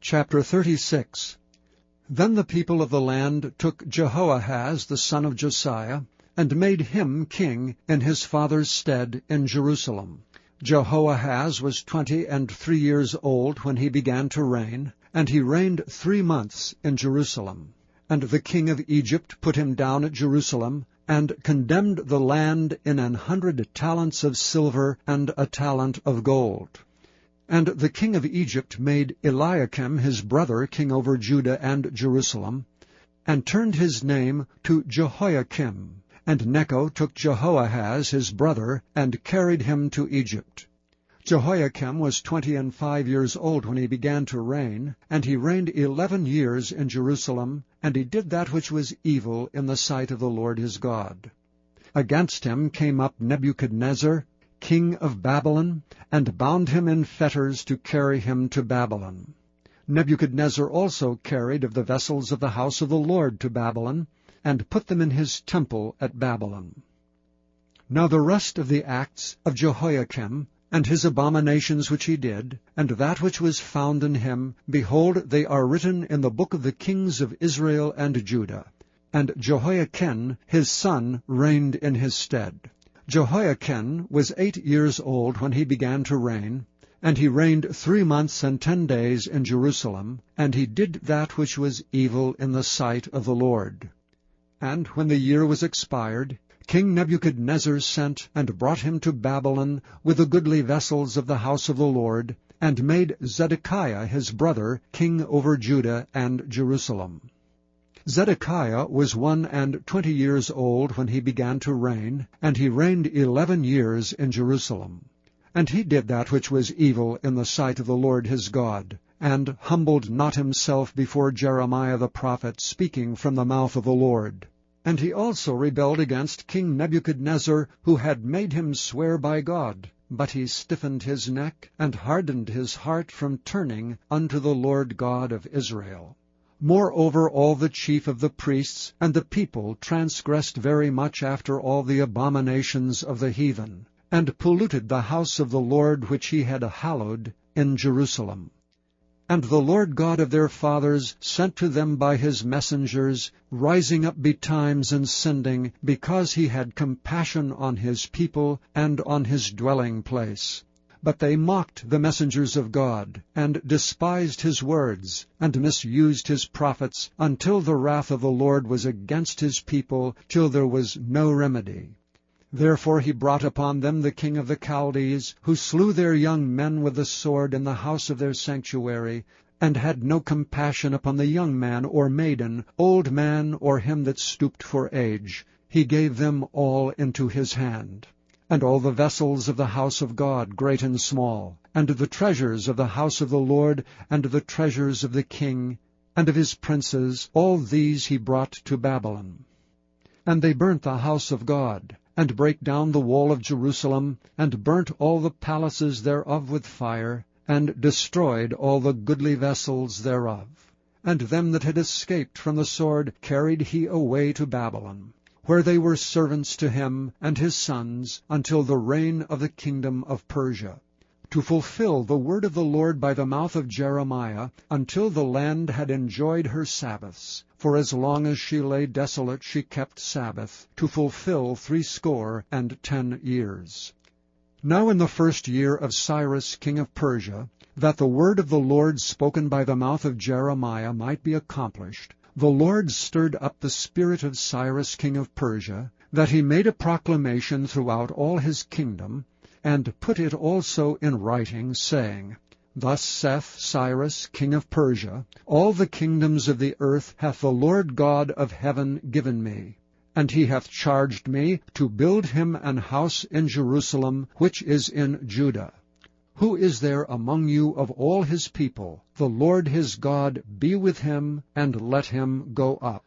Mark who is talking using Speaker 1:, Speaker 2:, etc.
Speaker 1: Chapter 36. Then the people of the land took Jehoahaz the son of Josiah, and made him king in his father's stead in Jerusalem. Jehoahaz was 23 years old when he began to reign, and he reigned 3 months in Jerusalem. And the king of Egypt put him down at Jerusalem, and condemned the land in 100 talents of silver and a talent of gold. And the king of Egypt made Eliakim his brother king over Judah and Jerusalem, and turned his name to Jehoiakim. And Necho took Jehoahaz his brother, and carried him to Egypt. Jehoiakim was 25 years old when he began to reign, and he reigned 11 years in Jerusalem, and he did that which was evil in the sight of the Lord his God. Against him came up Nebuchadnezzar, king of Babylon, and bound him in fetters to carry him to Babylon. Nebuchadnezzar also carried of the vessels of the house of the Lord to Babylon, and put them in his temple at Babylon. Now the rest of the acts of Jehoiakim, and his abominations which he did, and that which was found in him, behold, they are written in the book of the kings of Israel and Judah. And Jehoiachin his son reigned in his stead. Jehoiachin was 8 years old when he began to reign, and he reigned 3 months and 10 days in Jerusalem, and he did that which was evil in the sight of the Lord. And when the year was expired, King Nebuchadnezzar sent and brought him to Babylon with the goodly vessels of the house of the Lord, and made Zedekiah his brother king over Judah and Jerusalem. Zedekiah was 21 years old when he began to reign, and he reigned 11 years in Jerusalem. And he did that which was evil in the sight of the Lord his God, and humbled not himself before Jeremiah the prophet, speaking from the mouth of the Lord. And he also rebelled against King Nebuchadnezzar, who had made him swear by God. But he stiffened his neck, and hardened his heart from turning unto the Lord God of Israel. Moreover, all the chief of the priests and the people transgressed very much after all the abominations of the heathen, and polluted the house of the Lord which he had hallowed in Jerusalem. And the Lord God of their fathers sent to them by his messengers, rising up betimes and sending, because he had compassion on his people and on his dwelling place. But they mocked the messengers of God, and despised his words, and misused his prophets, until the wrath of the Lord was against his people, till there was no remedy. Therefore he brought upon them the king of the Chaldees, who slew their young men with the sword in the house of their sanctuary, and had no compassion upon the young man or maiden, old man or him that stooped for age. He gave them all into his hand. And all the vessels of the house of God, great and small, and the treasures of the house of the Lord, and the treasures of the king, and of his princes, all these he brought to Babylon. And they burnt the house of God, and brake down the wall of Jerusalem, and burnt all the palaces thereof with fire, and destroyed all the goodly vessels thereof. And them that had escaped from the sword carried he away to Babylon, where they were servants to him and his sons, until the reign of the kingdom of Persia, to fulfill the word of the Lord by the mouth of Jeremiah, until the land had enjoyed her Sabbaths. For as long as she lay desolate she kept Sabbath, to fulfill 70 years. Now in the 1st year of Cyrus king of Persia, that the word of the Lord spoken by the mouth of Jeremiah might be accomplished, the Lord stirred up the spirit of Cyrus king of Persia, that he made a proclamation throughout all his kingdom, and put it also in writing, saying, Thus saith Cyrus king of Persia, All the kingdoms of the earth hath the Lord God of heaven given me, and he hath charged me to build him an house in Jerusalem, which is in Judah. Who is there among you of all his people? The Lord his God be with him, and let him go up.